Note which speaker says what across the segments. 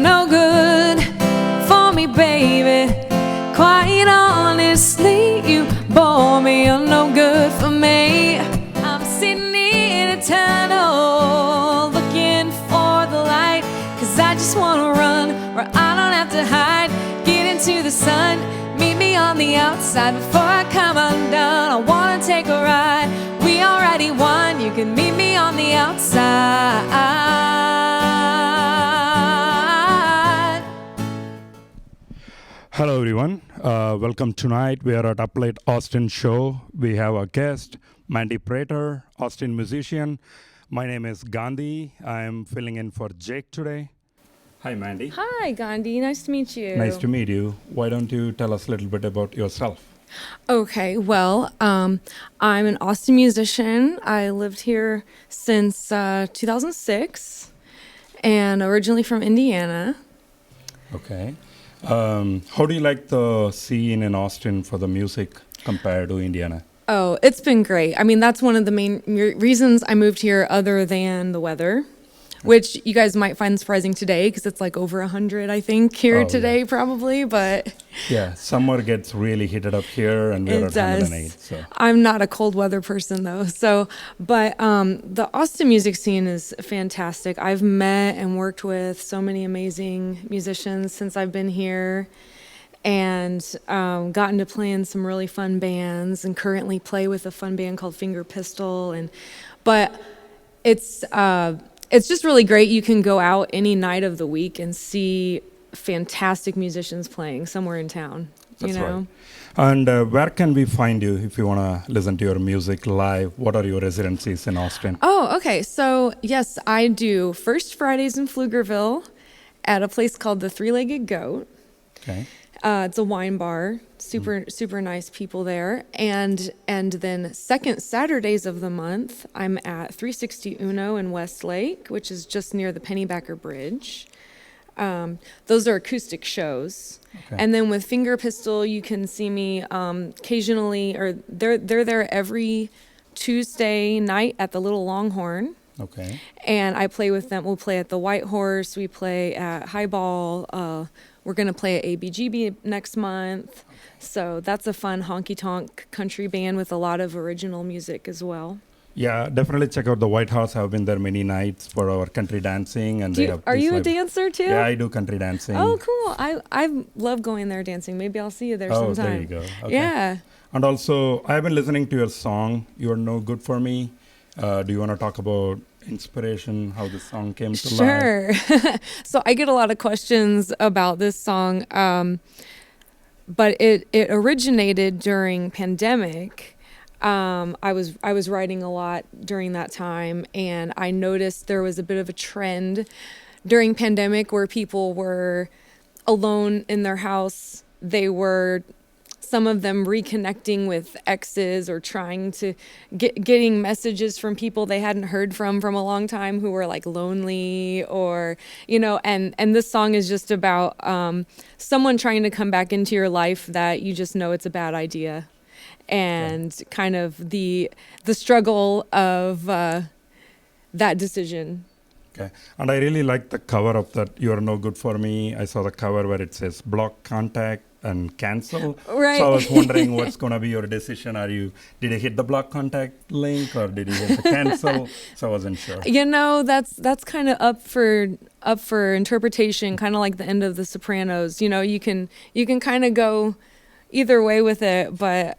Speaker 1: no good for me, baby. Quite honestly, you bore me, you're no good for me. I'm sitting in a tunnel looking for the light, 'cause I just wanna run where I don't have to hide. Get into the sun, meet me on the outside before I come undone. I wanna take a ride, we already won. You can meet me on the outside.
Speaker 2: Hello everyone, welcome tonight. We are at Up Late Austin show. We have a guest, Mandy Prater, Austin musician. My name is Gandhi. I am filling in for Jake today. Hi Mandy.
Speaker 1: Hi Gandhi, nice to meet you.
Speaker 2: Nice to meet you. Why don't you tell us a little bit about yourself?
Speaker 1: Okay, well, I'm an Austin musician. I lived here since 2006 and originally from Indiana.
Speaker 2: Okay. How do you like the scene in Austin for the music compared to Indiana?
Speaker 1: Oh, it's been great. I mean, that's one of the main reasons I moved here other than the weather, which you guys might find surprising today because it's like over 100, I think, here today probably, but...
Speaker 2: Yeah, summer gets really heated up here and we're at 108. So.
Speaker 1: I'm not a cold weather person though, but the Austin music scene is fantastic. I've met and worked with so many amazing musicians since I've been here, and gotten to play in some really fun bands, and currently play with a fun band called Finger Pistol. But it's just really great. You can go out any night of the week and see fantastic musicians playing somewhere in town.
Speaker 2: That's right. And where can we find you if you want to listen to your music live? What are your residencies in Austin?
Speaker 1: Oh, okay. So, yes, I do First Fridays in Pflugerville at a place called the Three-Legged Goat.
Speaker 2: Okay.
Speaker 1: It's a wine bar. Super nice people there. And then second Saturdays of the month, I'm at 360 Uno in Westlake, which is just near the Pennybacker Bridge. Those are acoustic shows. Okay. And then with Finger Pistol, you can see me occasionally, or they're there every Tuesday night at the Little Longhorn.
Speaker 2: Okay.
Speaker 1: And I play with them. We'll play at the White Horse. We play at Highball. We're going to play at ABGB next month. So that's a fun honky-tonk country band with a lot of original music as well.
Speaker 2: Yeah, definitely check out the White House. I've been there many nights for our country dancing. And
Speaker 1: are you a dancer too?
Speaker 2: Yeah, I do country dancing.
Speaker 1: Oh, cool. I love going there dancing. Maybe I'll see you there sometime.
Speaker 2: Oh, there you go. Okay.
Speaker 1: Yeah.
Speaker 2: And also, I've been listening to your song, You're No Good For Me. Do you want to talk about inspiration, how this song came to life?
Speaker 1: Sure. So I get a lot of questions about this song, but it originated during pandemic. I was writing a lot during that time, and I noticed there was a bit of a trend during pandemic where people were alone in their house. They were, some of them, reconnecting with exes or trying to getting messages from people they hadn't heard from a long time who were like lonely, or, and this song is just about someone trying to come back into your life that you just know it's a bad idea. And kind of the struggle of that decision.
Speaker 2: Okay. And I really like the cover of that You're No Good For Me. I saw the cover where it says block contact and cancel.
Speaker 1: Right.
Speaker 2: So I was wondering what's going to be your decision. Did you hit the block contact link or did you hit the cancel? So I wasn't sure.
Speaker 1: That's kind of up for interpretation, kind of like the end of The Sopranos. You can kind of go either way with it, but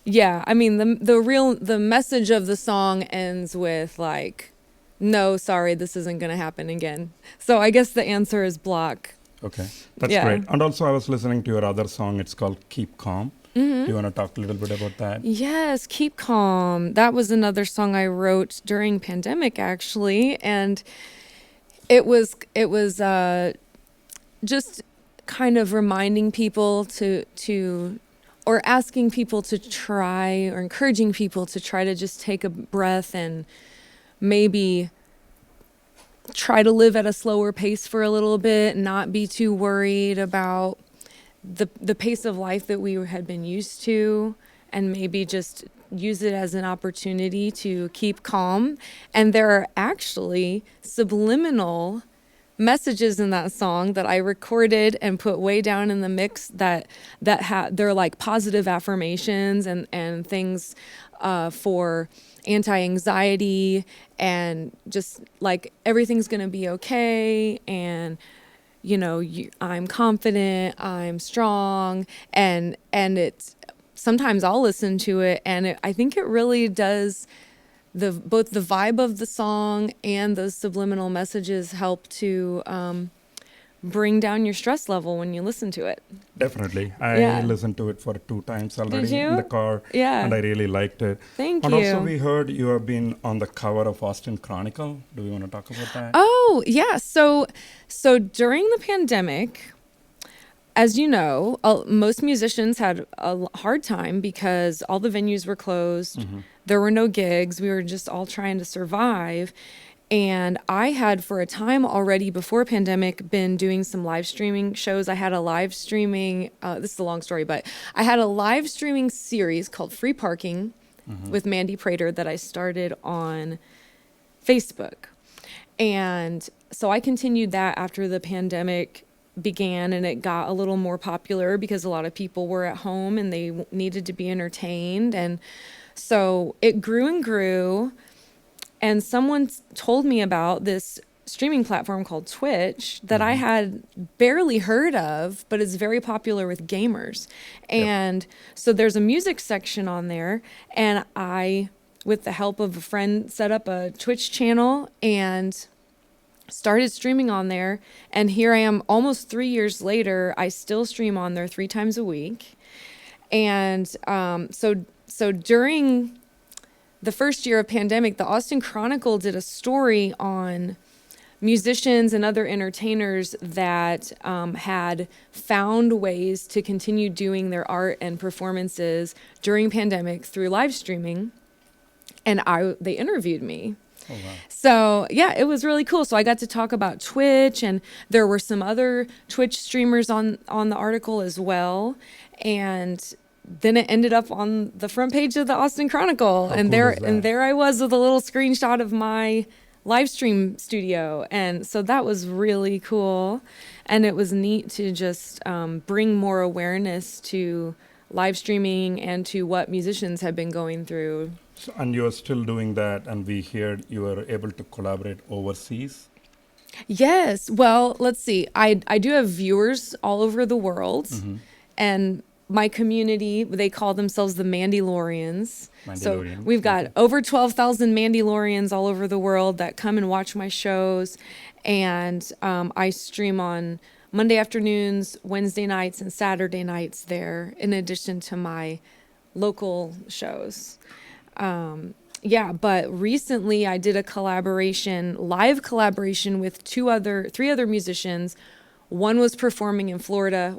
Speaker 1: yeah, I mean the message of the song ends with like, no, sorry, this isn't going to happen again. So I guess the answer is block.
Speaker 2: Okay, that's great. And also I was listening to your other song. It's called Keep Calm. Mm-hmm. Do you want to talk a little bit about that?
Speaker 1: Yes, Keep Calm. That was another song I wrote during pandemic, actually, and it was just kind of reminding people to or asking people to try, or encouraging people to try to just take a breath and maybe try to live at a slower pace for a little bit, not be too worried about the pace of life that we had been used to, and maybe just use it as an opportunity to keep calm. And there are actually subliminal messages in that song that I recorded and put way down in the mix they're like positive affirmations and things for anti-anxiety and just like everything's gonna be okay and I'm confident, I'm strong, and it's sometimes I'll listen to it and I think it really does both the vibe of the song and those subliminal messages help to bring down your stress level when you listen to it.
Speaker 2: Definitely. I
Speaker 1: Yeah.
Speaker 2: listened to it for 2 times
Speaker 1: Did
Speaker 2: already in the
Speaker 1: you?
Speaker 2: car,
Speaker 1: Yeah.
Speaker 2: and I really liked it.
Speaker 1: Thank
Speaker 2: And also,
Speaker 1: you.
Speaker 2: we heard you have been on the cover of Austin Chronicle. Do you want to talk about that?
Speaker 1: Oh, yeah. So during the pandemic, as you know, most musicians had a hard time because all the venues were closed.
Speaker 2: Mm-hmm.
Speaker 1: There were no gigs. We were just all trying to survive. And I had for a time already before pandemic been doing some live streaming shows. I had a live streaming, this is a long story, but I had a live streaming series called Free Parking with Mandy Prater that I started on Facebook. And so I continued that after the pandemic began and it got a little more popular because a lot of people were at home and they needed to be entertained. And so it grew and grew. And someone told me about this streaming platform called Twitch that I had barely heard of, but is very popular with gamers. And so there's a music section on there. And I, with the help of a friend, set up a Twitch channel and started streaming on there. And here I am almost 3 years later. I still stream on there 3 times a week. And so during the first year of pandemic, the Austin Chronicle did a story on musicians and other entertainers that had found ways to continue doing their art and performances during pandemic through live streaming. And they interviewed me.
Speaker 2: Oh, wow.
Speaker 1: So yeah, it was really cool. So I got to talk about Twitch, and there were some other Twitch streamers on the article as well. And then it ended up on the front page of the Austin Chronicle.
Speaker 2: How
Speaker 1: And
Speaker 2: cool is that?
Speaker 1: there I was with a little screenshot of my live stream studio. And so that was really cool. And it was neat to just bring more awareness to live streaming and to what musicians have been going through.
Speaker 2: So, and you're still doing that, and we heard you were able to collaborate overseas.
Speaker 1: Yes. Well, let's see. I do have viewers all over the world. And my community, they call themselves the Mandalorians. So
Speaker 2: Mandalorian.
Speaker 1: we've got over 12,000 Mandalorians all over the world that come and watch my shows. And I stream on Monday afternoons, Wednesday nights, and Saturday nights there, in addition to my local shows. Yeah, but recently I did a live collaboration with three other musicians. One was performing in Florida,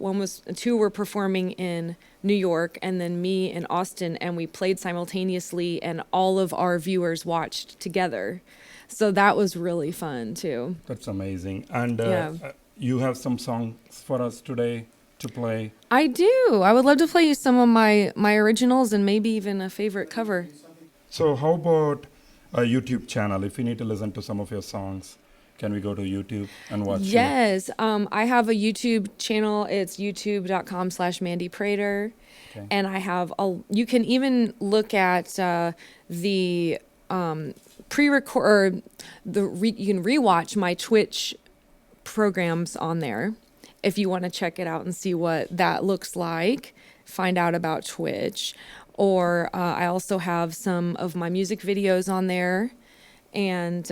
Speaker 1: two were performing in New York, and then me in Austin, and we played simultaneously, and all of our viewers watched together. So that was really fun too.
Speaker 2: That's amazing. And
Speaker 1: Yeah.
Speaker 2: you have some songs for us today to play.
Speaker 1: I do. I would love to play you some of my originals and maybe even a favorite cover.
Speaker 2: So how about a YouTube channel? If you need to listen to some of your songs, can we go to YouTube and watch you?
Speaker 1: Yes, I have a YouTube channel. It's youtube.com/Mandy Prater.
Speaker 2: Okay.
Speaker 1: And I have you can even look at the pre-record, you can rewatch my Twitch programs on there if you want to check it out and see what that looks like, find out about Twitch. Or I also have some of my music videos on there and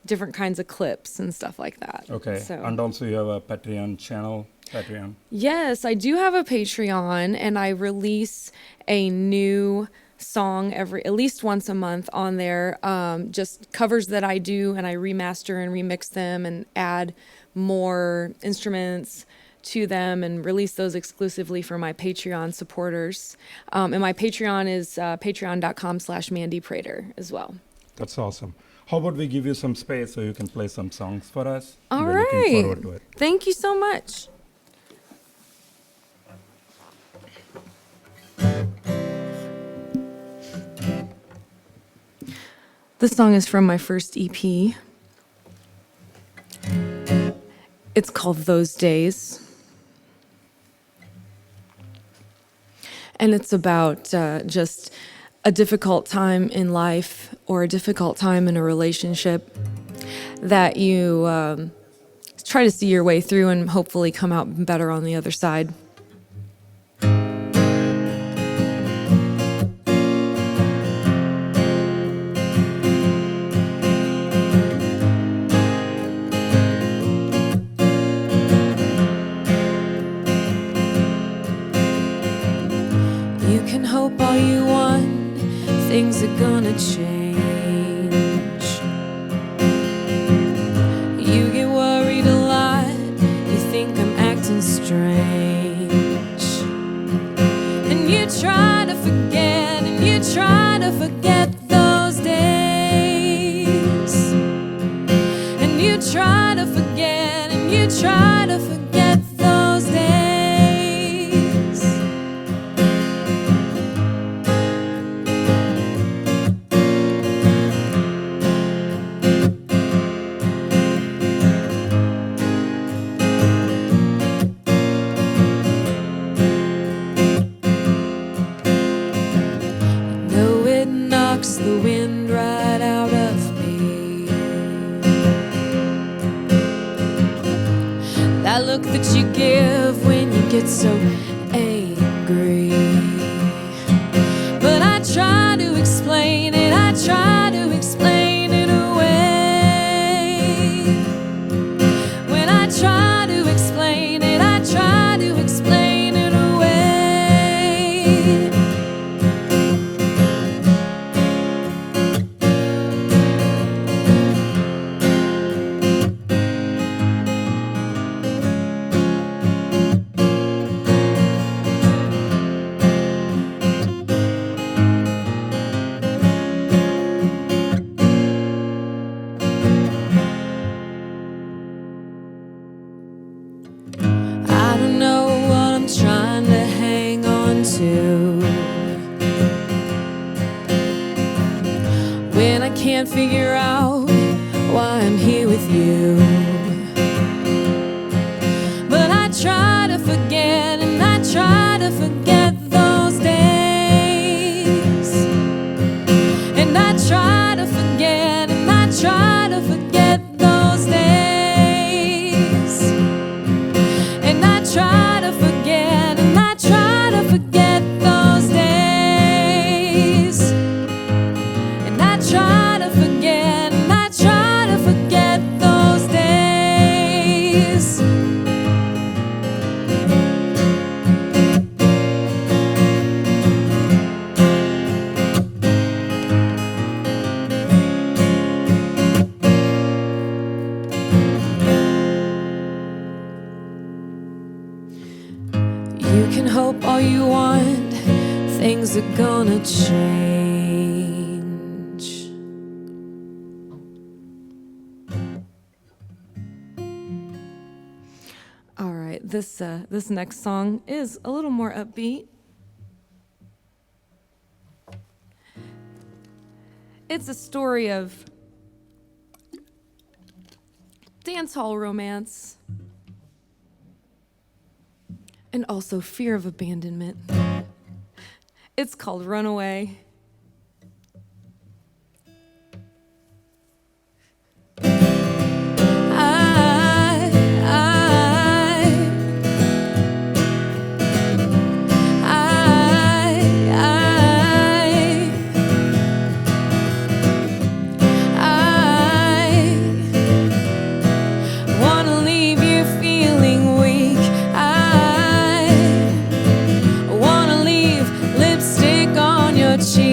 Speaker 1: different kinds of clips and stuff like that.
Speaker 2: Okay.
Speaker 1: So.
Speaker 2: And also you have a Patreon channel. Patreon.
Speaker 1: Yes, I do have a Patreon, and I release a new song at least once a month on there. Just covers that I do, and I remaster and remix them and add more instruments to them and release those exclusively for my Patreon supporters. And my Patreon is patreon.com/Mandy Prater as well.
Speaker 2: That's awesome. How about we give you some space so you can play some songs for us?
Speaker 1: All
Speaker 2: We're looking
Speaker 1: right.
Speaker 2: forward to it.
Speaker 1: Thank you so much. This song is from my first EP. It's called Those Days. And it's about just a difficult time in life or a difficult time in a relationship that you try to see your way through and hopefully come out better on the other side. You can hope all you want, things are gonna change. You get worried a lot, you think I'm acting strange. And you try to forget, and you try to forget those days. And you try to forget, and you try to forget those days. The wind right out of me. That look that you give when you get so angry. But I try to explain it, I try to explain it away. When I try to explain it, I try to explain it away. Trying to hang on to when I can't figure out why I'm here with you. But I try to forget, and I try to forget those days. And I try to forget, and I try to forget those days. And I try to forget, and I try to forget those days. And I try to forget, and I try to forget those days. You can hope all you want, things are gonna change. All right, this next song is a little more upbeat. It's a story of dance hall romance and also fear of abandonment. It's called Runaway. Cheek.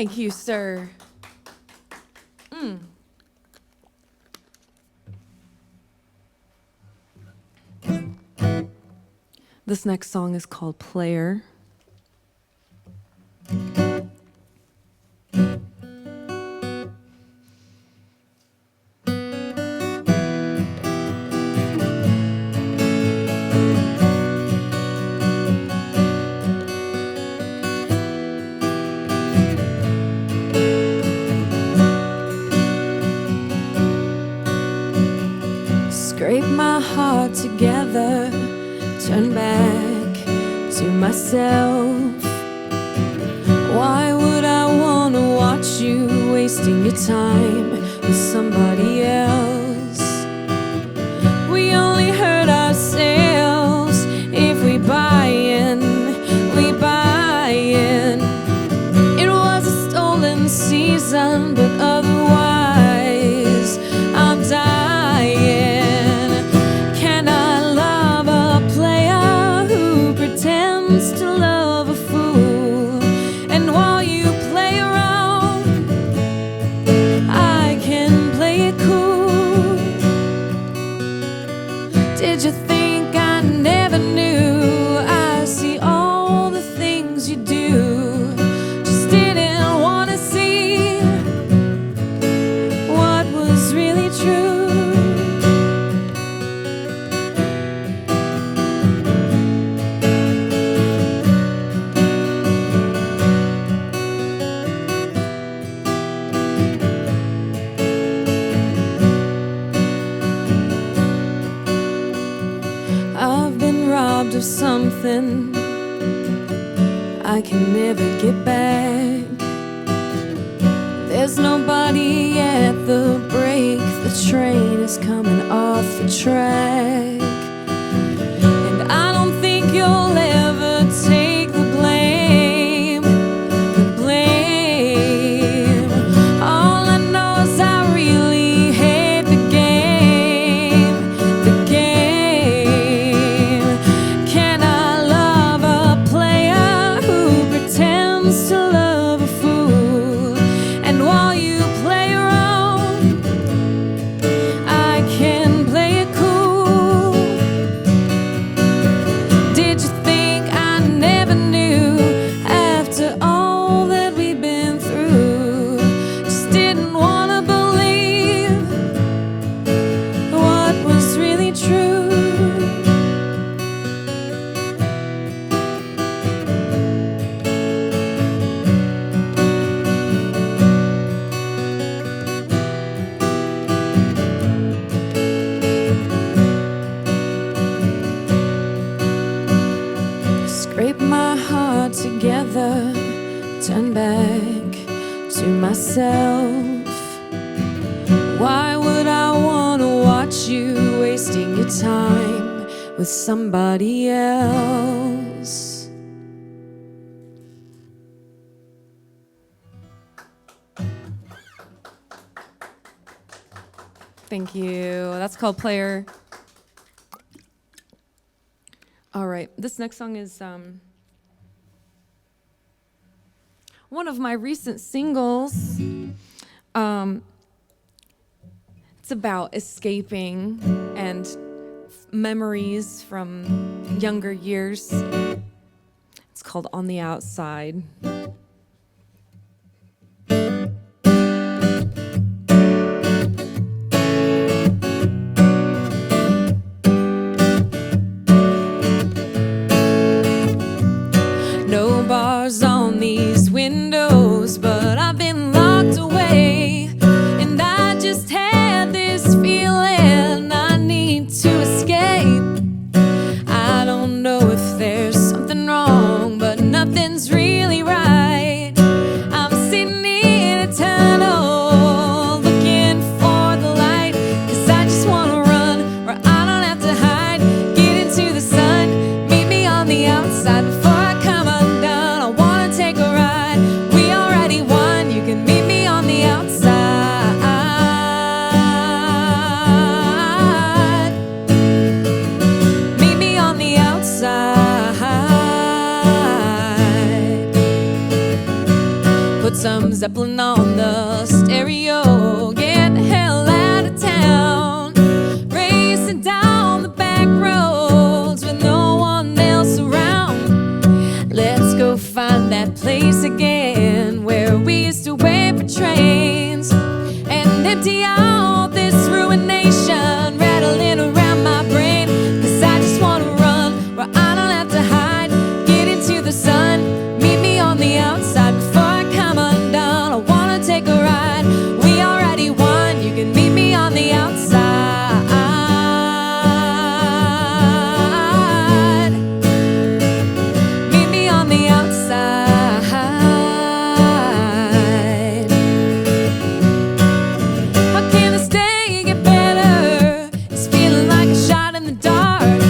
Speaker 1: Thank you, sir. This next song is called Player. Scrape my heart together, turn back to myself. Why would I want to watch you wasting your time with somebody else? We only hurt ourselves if we buy in, we buy in. It was a stolen season, but otherwise I'm dying. Can I love a player who pretends to love a fool? And while you play around, I can play it cool. Did you think I never knew? I see all the things you do. Just didn't want to see what was really true. I've been robbed of something I can never get back. There's nobody at the break. The train is coming off the track, and I don't think you'll ever take the blame. The blame. All I know is I really hate the game. The game. Can I love a player who pretends to love a fool? And while you play around, I can play it cool. Did you think I never knew? After all that we've been through, just didn't want to believe what was really true. Scrape my heart together, turn back to myself. Why would I want to watch you wasting your time with somebody else? Thank you. That's called Player. All right, this next song is one of my recent singles. It's about escaping and memories from younger years. It's called On the Outside. No bars on these windows, but I've been locked away. And I just had this feeling I need to escape. I don't know if there's something wrong, but nothing's really right. Zeppelin on the stereo. Get the hell out of town, racing down the back roads with no one else around. Let's go find that place again where we used to wait for trains and empty out this ruination rattling around my brain. 'Cause I just wanna run where I don't have to hide. Get into the sun, meet me on the outside before I come undone. I wanna take a ride, we already won. You can meet me on the outside. Meet me on the outside. How can this day get better? It's feeling like a shot in the dark.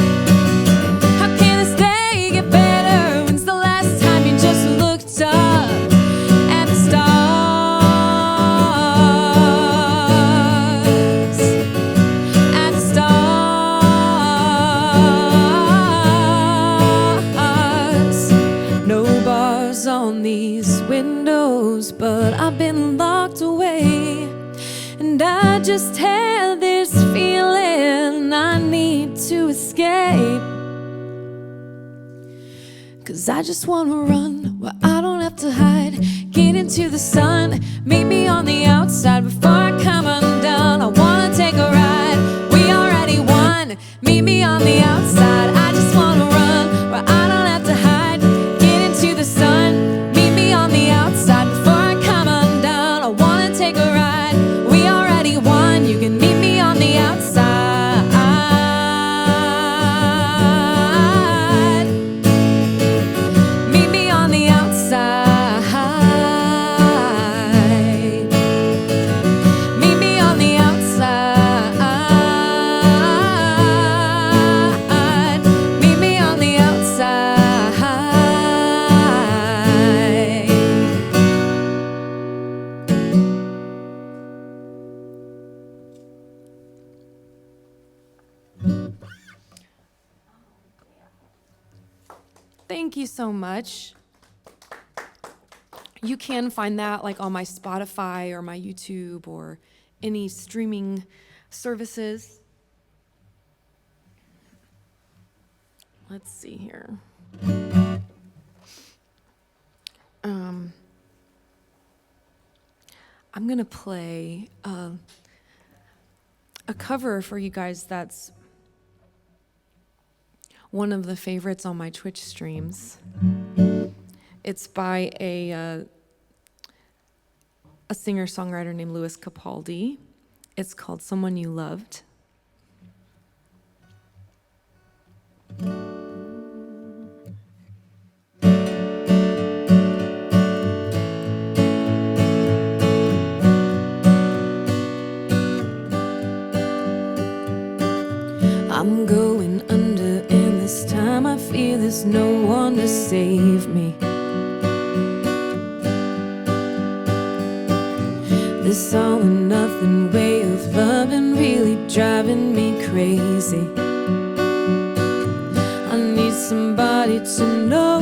Speaker 1: How can this day get better? When's the last time you just looked up at the stars? At the stars. No bars on these windows, but I've been locked away. And I just had this feeling I need to escape. 'Cause I just wanna run where I don't have to hide. Get into the sun, meet me on the outside before I come undone. I wanna take a ride, we already won. Meet me on the outside. I just wanna run where I don't have to hide. Get into the sun, meet me on the outside before I come undone. I wanna take a ride, we already won. You can meet me on the outside. Meet me on the outside. Meet me on the outside. Meet me on the outside. Thank you so much. You can find that like on my Spotify or my YouTube or any streaming services. Let's see here. I'm gonna play a cover for you guys that's one of the favorites on my Twitch streams. It's by a singer-songwriter named Louis Capaldi. It's called Someone You Loved. I'm going under, and this time I feel there's no one to save me. This all or nothing way of loving really driving me crazy. I need somebody to know,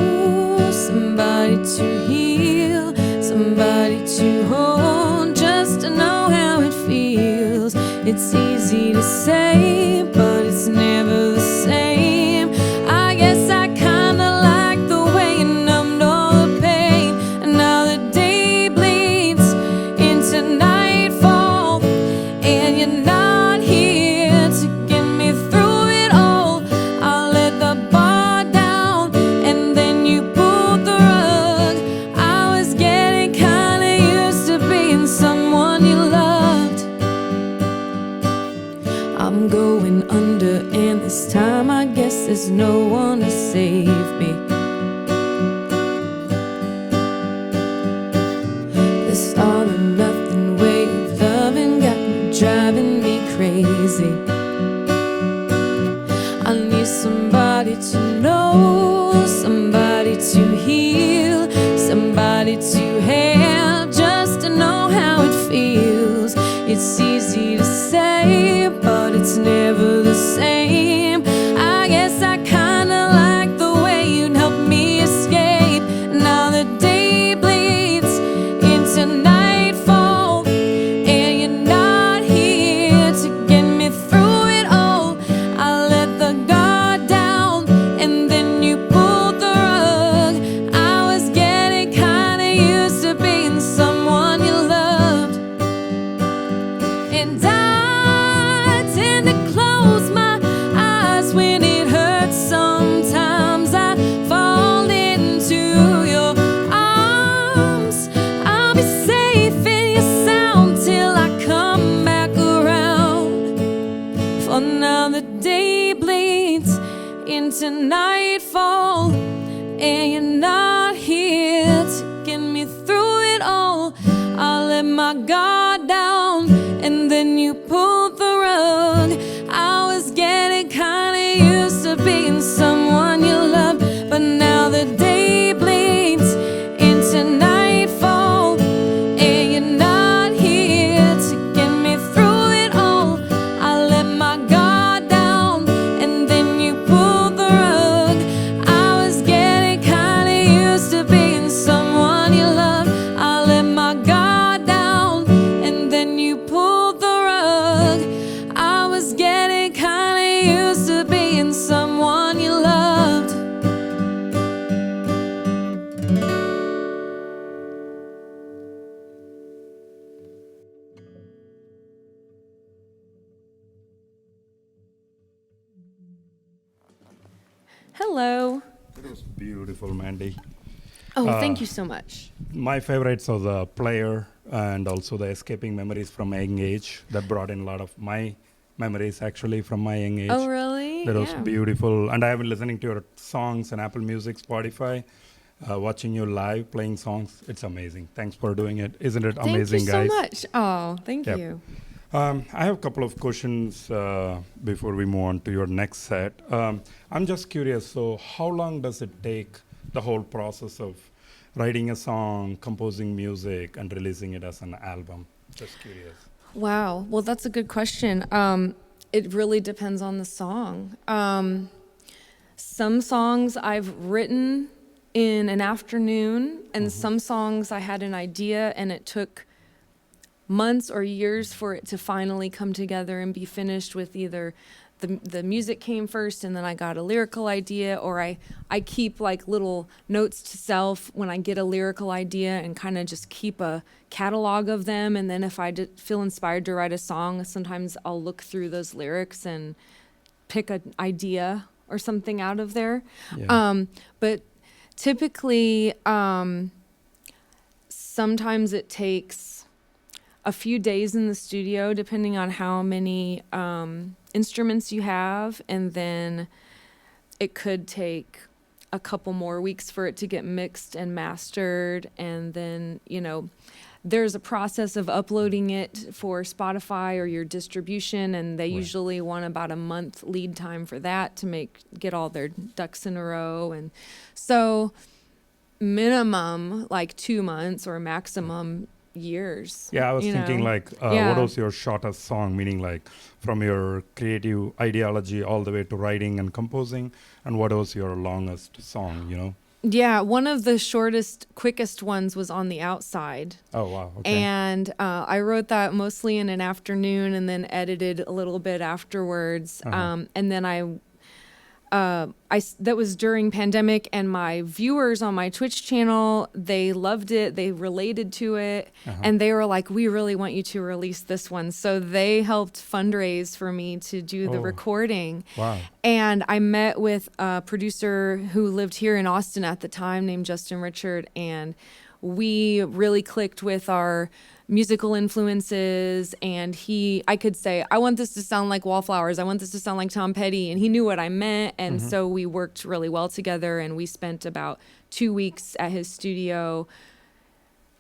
Speaker 1: somebody to heal, somebody to hold, just to know how it feels. It's easy to say, but it's never the same. I guess I kinda like the way you numbed all the pain, and now the day bleeds into nightfall, and you're not here to get me through it all. I let the bar down, and then you pulled the rug. I was getting kinda used to being someone you loved. I'm going under, and this time I guess there's no one to save me. This all or nothing way of loving got me driving me crazy. I need somebody to know, somebody to heal, somebody to have, just to know how it feels. It's easy to say, but it's never the same. I guess I kinda into nightfall, and you're not here to get me through it all. I let my guard down, and then you pulled the rug. I was getting kinda used to being someone you loved, but now the day bleeds into nightfall, and you're not here to get me through it all. I let my guard down, and then you pulled the rug. I was getting kinda used to being someone you loved. I let my guard down, and then you pulled the rug. I was getting kinda used to being someone you loved. Hello.
Speaker 2: It was beautiful, Mandy.
Speaker 1: Oh, thank you so much.
Speaker 2: My favorites are the player and also the escaping memories from my young age. That brought in a lot of my memories actually from my young age.
Speaker 1: Oh, really?
Speaker 2: That was
Speaker 1: Yeah.
Speaker 2: beautiful. And I have been listening to your songs on Apple Music, Spotify, watching you live playing songs. It's amazing. Thanks for doing it. Isn't it amazing,
Speaker 1: Thank you
Speaker 2: guys?
Speaker 1: so much. Oh, thank
Speaker 2: Yep.
Speaker 1: you.
Speaker 2: I have a couple of questions before we move on to your next set. I'm just curious, so how long does it take the whole process of writing a song, composing music, and releasing it as an album? Just curious.
Speaker 1: Wow. Well, that's a good question. It really depends on the song. Some songs I've written in an afternoon, and some songs I had an idea and it took months or years for it to finally come together and be finished with either the music came first and then I got a lyrical idea, or I keep like little notes to self when I get a lyrical idea and kind of just keep a catalog of them. And then if I feel inspired to write a song, sometimes I'll look through those lyrics and pick an idea or something out of there.
Speaker 2: Yeah.
Speaker 1: But typically, sometimes it takes a few days in the studio, depending on how many instruments you have, and then it could take a couple more weeks for it to get mixed and mastered, and then there's a process of uploading it for Spotify or your distribution, and they usually want about a month lead time for that to get all their ducks in a row. And so minimum like 2 months or maximum years.
Speaker 2: Yeah, I was thinking what was your shortest song, meaning like from your creative ideology all the way to writing and composing, and what was your longest song?
Speaker 1: Yeah, one of the shortest, quickest ones was On the Outside.
Speaker 2: Oh, wow. Okay.
Speaker 1: And I wrote that mostly in an afternoon and then edited a little bit afterwards. And then that was during pandemic, and my viewers on my Twitch channel, they loved it. They related to it, and they were like, we really want you to release this one. So they helped fundraise for me to do the recording.
Speaker 2: Wow.
Speaker 1: And I met with a producer who lived here in Austin at the time named Justin Richard, and we really clicked with our musical influences, and I could say, I want this to sound like Wallflowers, I want this to sound like Tom Petty, and he knew what I meant, and so we worked really well together, and we spent about 2 weeks at his studio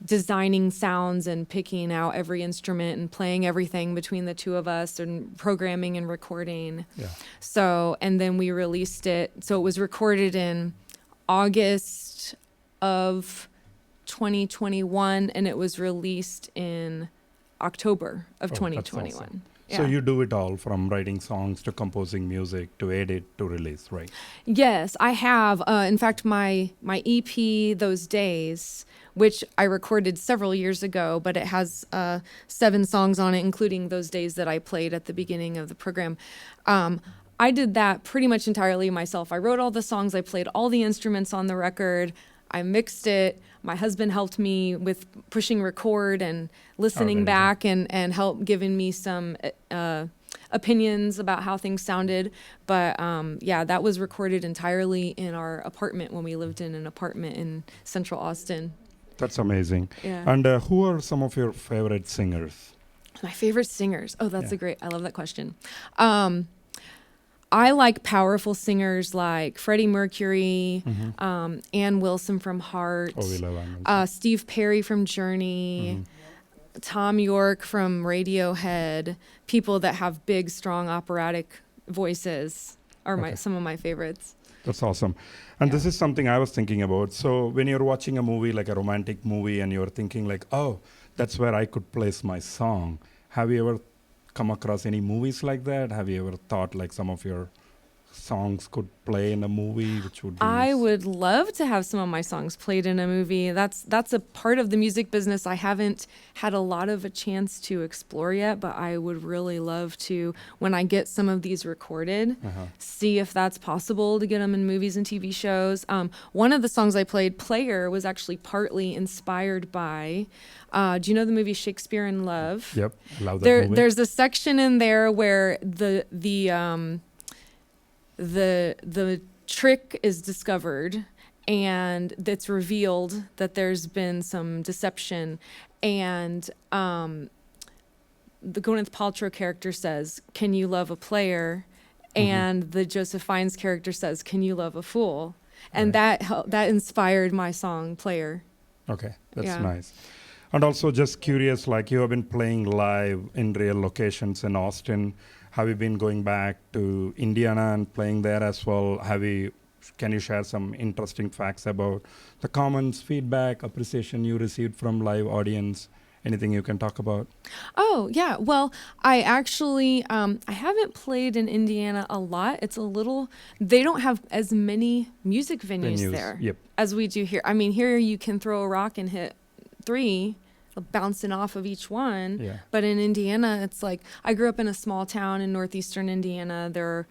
Speaker 1: designing sounds and picking out every instrument and playing everything between the two of us and programming and recording.
Speaker 2: Yeah.
Speaker 1: So, and then we released it. So it was recorded in August of 2021, and it was released in October of 2021.
Speaker 2: Awesome.
Speaker 1: Yeah.
Speaker 2: So you do it all, from writing songs to composing music to edit to release, right?
Speaker 1: Yes, I have. In fact, my EP, Those Days, which I recorded several years ago, but it has 7 songs on it, including Those Days that I played at the beginning of the program. I did that pretty much entirely myself. I wrote all the songs, I played all the instruments on the record, I mixed it. My husband helped me with pushing record and listening back and help giving me some opinions about how things sounded. But that was recorded entirely in our apartment when we lived in an apartment in Central Austin.
Speaker 2: That's amazing.
Speaker 1: Yeah.
Speaker 2: And who are some of your favorite singers?
Speaker 1: My favorite singers. Oh, that's I love that question. I like powerful singers like Freddie Mercury, Ann Wilson from Heart,
Speaker 2: Oh, we love Ann Wilson.
Speaker 1: Steve Perry from Journey, Tom York from Radiohead. People that have big, strong operatic voices are
Speaker 2: Okay.
Speaker 1: some of my favorites.
Speaker 2: That's awesome. And
Speaker 1: Yeah.
Speaker 2: this is something I was thinking about. So when you're watching a movie, like a romantic movie, and you're thinking like, oh, that's where I could place my song. Have you ever come across any movies like that? Have you ever thought like some of your songs could play in a movie, which would be...
Speaker 1: I would love to have some of my songs played in a movie. That's a part of the music business I haven't had a lot of a chance to explore yet, but I would really love to, when I get some of these recorded, see if that's possible to get them in movies and TV shows. One of the songs I played, Player, was actually partly inspired by, do you know the movie Shakespeare in Love?
Speaker 2: Yep, I love that movie.
Speaker 1: There's a section in there where the trick is discovered and it's revealed that there's been some deception, and the Gwyneth Paltrow character says, "Can you love a player?" And the Joseph Fiennes character says, "Can you love a fool?" And that inspired my song Player.
Speaker 2: Okay, that's
Speaker 1: Yeah.
Speaker 2: nice. And also just curious, like you have been playing live in real locations in Austin. Have you been going back to Indiana and playing there as well? Can you share some interesting facts about the comments, feedback, appreciation you received from live audience? Anything you can talk about?
Speaker 1: Oh, yeah. Well, I actually, I haven't played in Indiana a lot. It's a little, they don't have as many music venues there
Speaker 2: Yep.
Speaker 1: as we do here. I mean, here you can throw a rock and hit 3, bouncing off of each one.
Speaker 2: Yeah.
Speaker 1: But in Indiana, it's like, I grew up in a small town in northeastern Indiana. There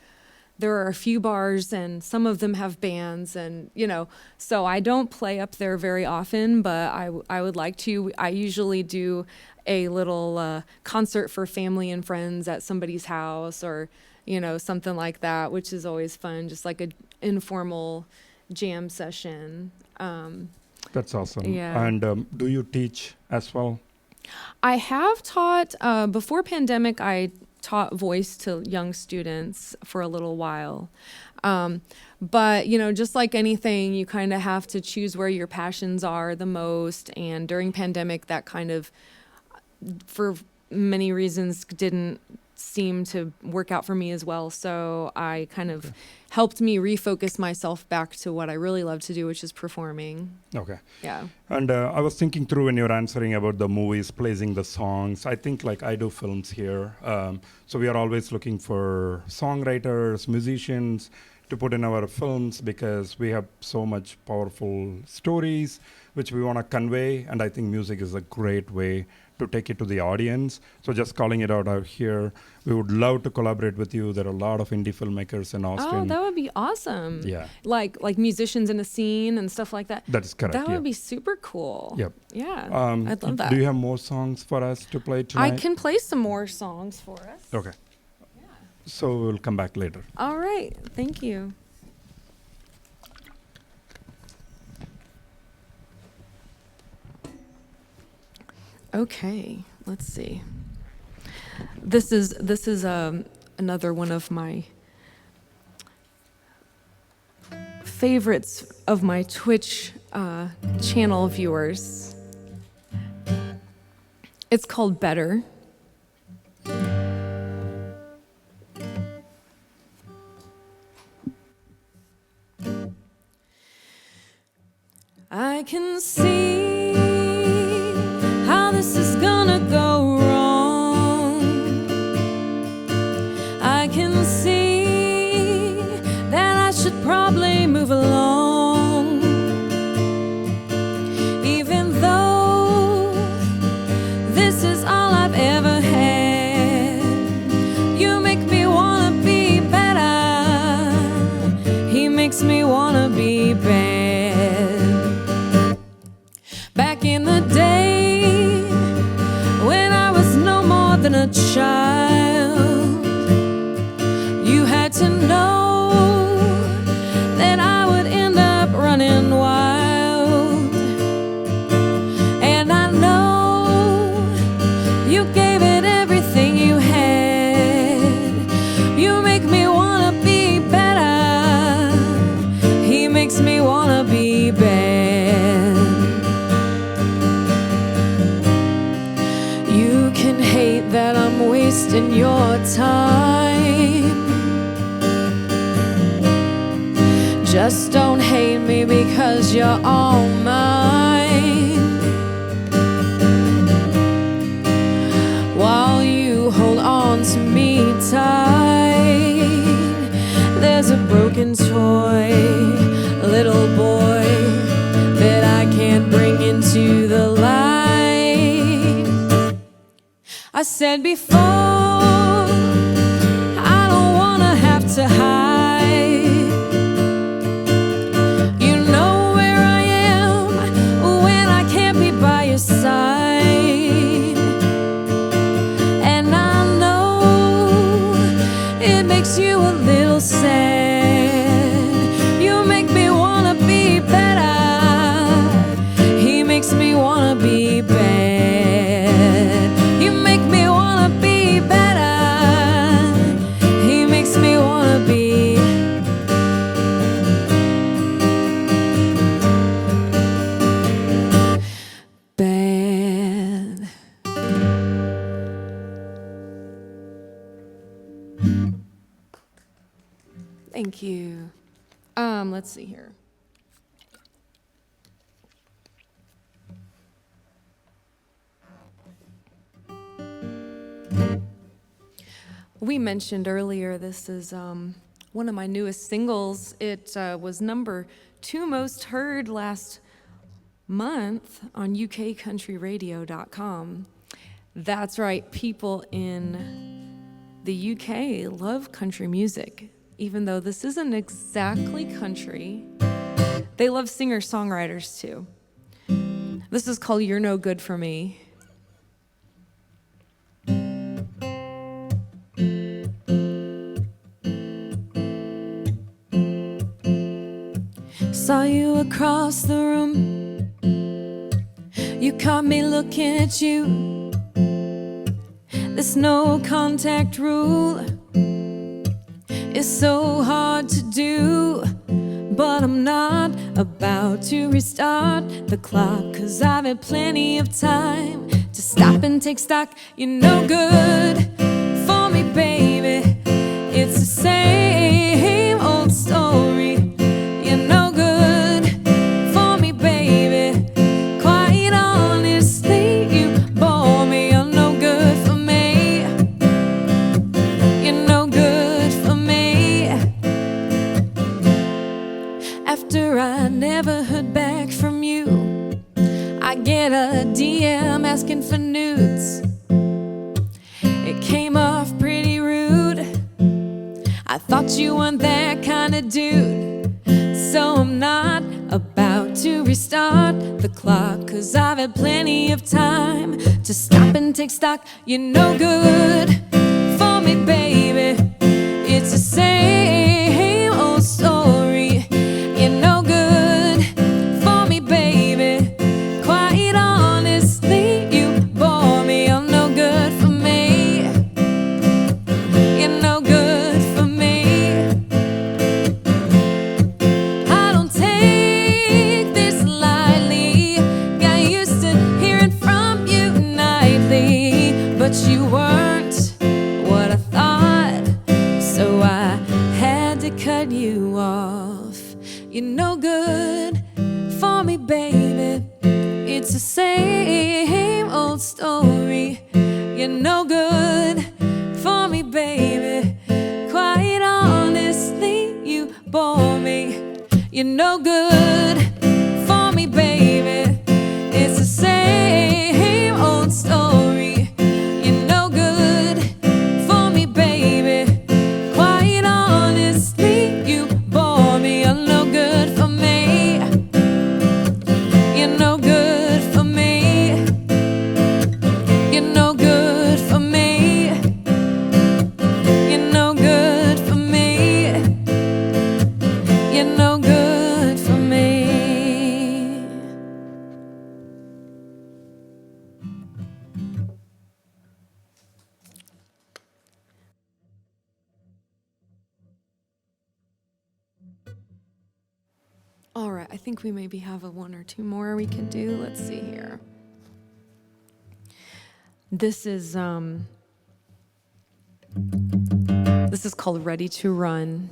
Speaker 1: are a few bars, and some of them have bands, and so I don't play up there very often, but I would like to. I usually do a little concert for family and friends at somebody's house, or something like that, which is always fun, just like an informal jam session.
Speaker 2: That's awesome.
Speaker 1: Yeah.
Speaker 2: And do you teach as well?
Speaker 1: I have taught before pandemic. I taught voice to young students for a little while. But, just like anything, you kind of have to choose where your passions are the most. And during pandemic, that kind of, for many reasons, didn't seem to work out for me as well. So I kind of helped me refocus myself back to what I really love to do, which is performing.
Speaker 2: Okay.
Speaker 1: Yeah.
Speaker 2: And I was thinking through when you're answering about the movies, placing the songs. I think like I do films here. So we are always looking for songwriters, musicians to put in our films because we have so much powerful stories which we want to convey. And I think music is a great way to take it to the audience. So just calling it out here, we would love to collaborate with you. There are a lot of indie filmmakers in Austin.
Speaker 1: Oh, that would be awesome.
Speaker 2: Yeah.
Speaker 1: Like musicians in a scene and stuff like that.
Speaker 2: That is correct.
Speaker 1: That would be super cool.
Speaker 2: Yep.
Speaker 1: Yeah. I'd love that.
Speaker 2: Do you have more songs for us to play tonight?
Speaker 1: I can play some more songs for us.
Speaker 2: Okay.
Speaker 1: Yeah.
Speaker 2: So we'll come back later.
Speaker 1: All right. Thank you. Okay, let's see. This is another one of my favorites of my Twitch channel viewers. It's called Better. I can see how this is gonna go wrong. I can see that I should probably move along. Even though this is all I've ever had, you make me wanna be better. He makes me wanna be bad. Back in the day, when I was no more than a child, you had to know that I would end up running wild. And I know you gave it everything you had. You make me wanna be that I'm wasting your time. Just don't hate me because you're all mine. While you hold on to me tight, there's a broken toy, a little boy that I can't bring into the light. I said before, I don't wanna have to hide. You know where I am when I can't be by your side. And I know it makes you a little sad. You make me wanna be better. He makes me wanna be bad. You make me wanna be better. He makes me wanna be bad. Thank you. Let's see here. We mentioned earlier, this is one of my newest singles. It was number 2 most heard last month on ukcountryradio.com. That's right, people in the UK love country music, even though this isn't exactly country. They love singer-songwriters too. This is called You're No Good For Me. Saw you across the room. You caught me looking at you. This no contact rule is so hard to do, but I'm not about to restart the clock, 'cause I've had plenty of time to stop and take stock. You're no good for me, baby. It's the same old story. You're no good for me, baby. Quite honestly, you bore me. You're no good for me. You're no good for me. After I never heard back from you, I get a DM asking for nudes. It came off pretty rude. I thought you weren't that kind of dude, so I'm not about to restart the clock, 'cause I've had plenty of time to stop and take stock. You're no good for me, baby. It's the same old story. You're no good for me, baby. Quite honestly, you bore me. You're no good for me. You're no good for me. I don't take this lightly. Got used to hearing from you nightly, but you weren't what I thought, so I had to cut you off. You're no good for me, baby. It's the same old story. You're no good for me, baby. Quite honestly, you bore me. You're no good for me, baby. It's the same old story. You're no good for me, baby. Quite honestly, you bore me. You're no good for me. You're no good for me. You're no good for me. You're no good for me. You're no good for me. All right, I think we maybe have a one or two more we could do. Let's see here. This is called Ready to Run.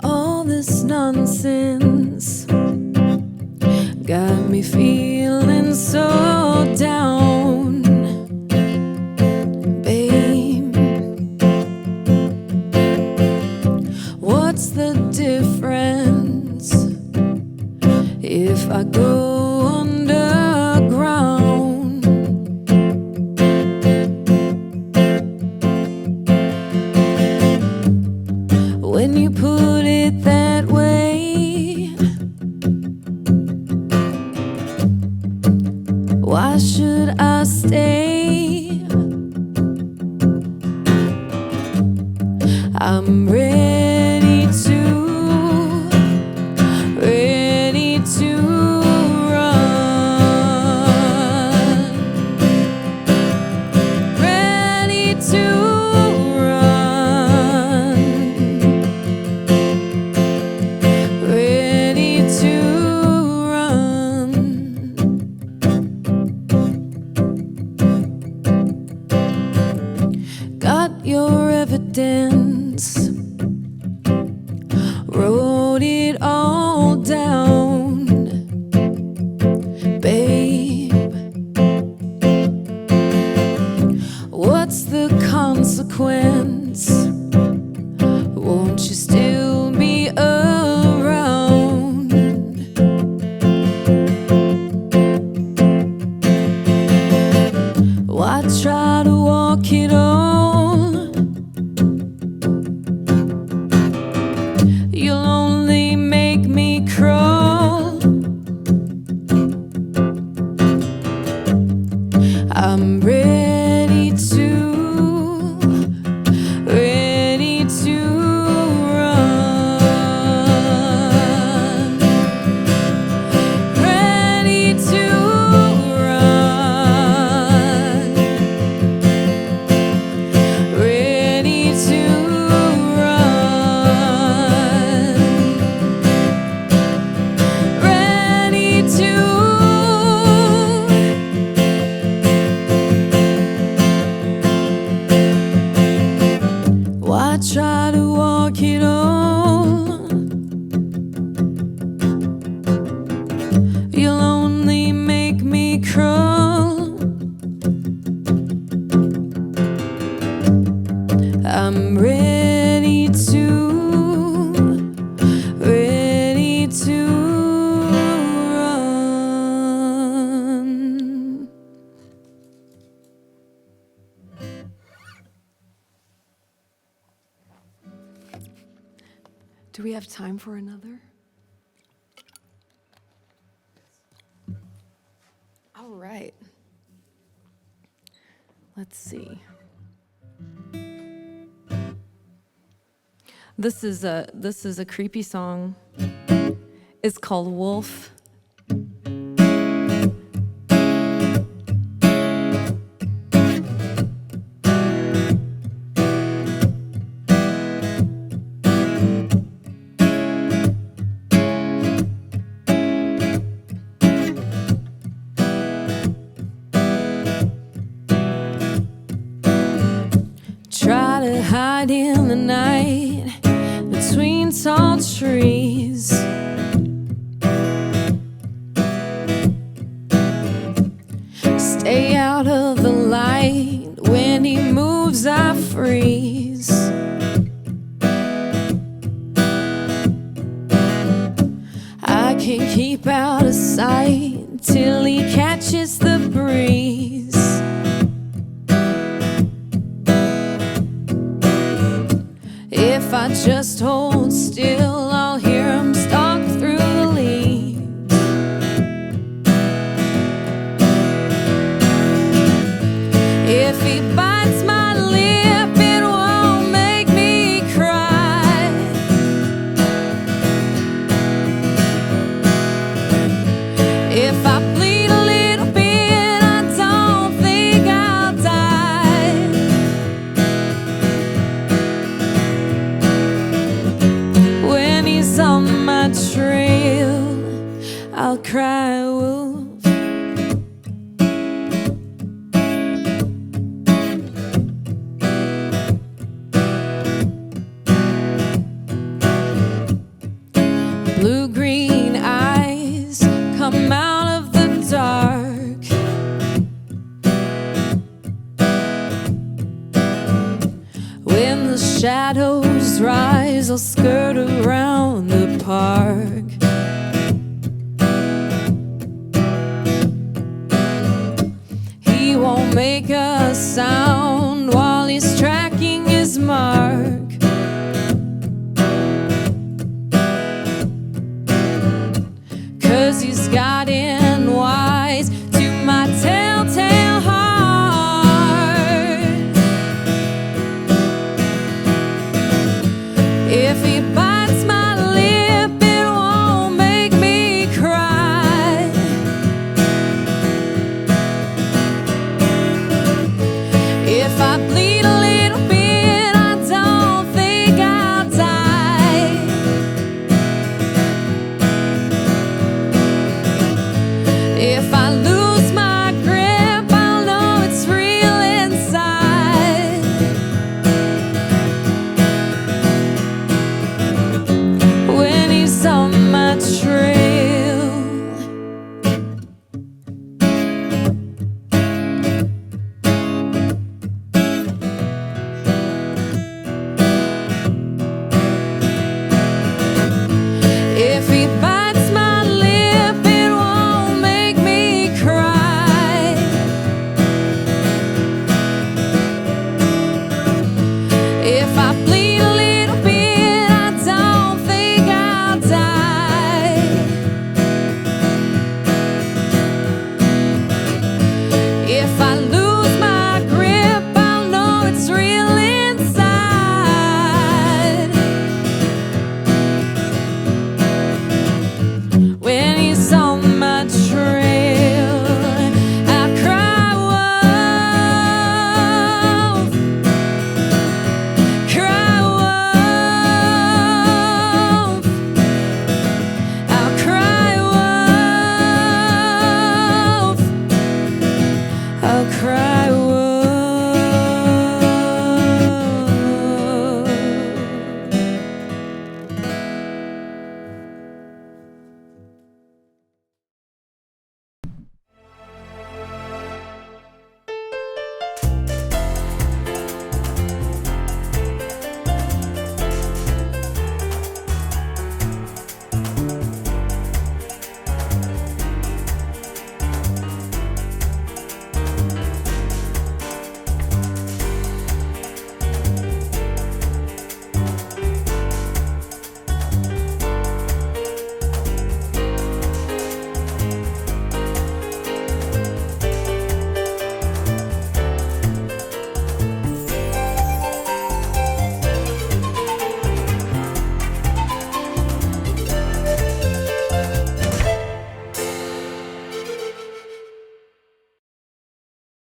Speaker 1: All this nonsense got me feeling so down, babe. What's the difference if I go underground? When you put it that way, why should I stay? I'm ready to run, ready to run, ready to run. Got your evidence, wrote it all down, babe. What's the consequence? Won't you still be around? Why try to walk it on? You'll only make me crawl. I'm ready to run, ready to run, ready to run, ready to. Why try to walk it on? You'll only make me crawl. I'm ready to run. Do we have time for another? All right. Let's see. This is a creepy song. It's called Wolf. Try to hide in the night between tall trees. Stay out of the light. When he moves, I freeze. I can't keep out of sight till he catches the breeze. If I just hold still, I'll hear him stalk through the leaves. If he bites my lip, it won't make me cry. will skirt around the park. He won't make a sound while he's tracking his mark. Cause he's got it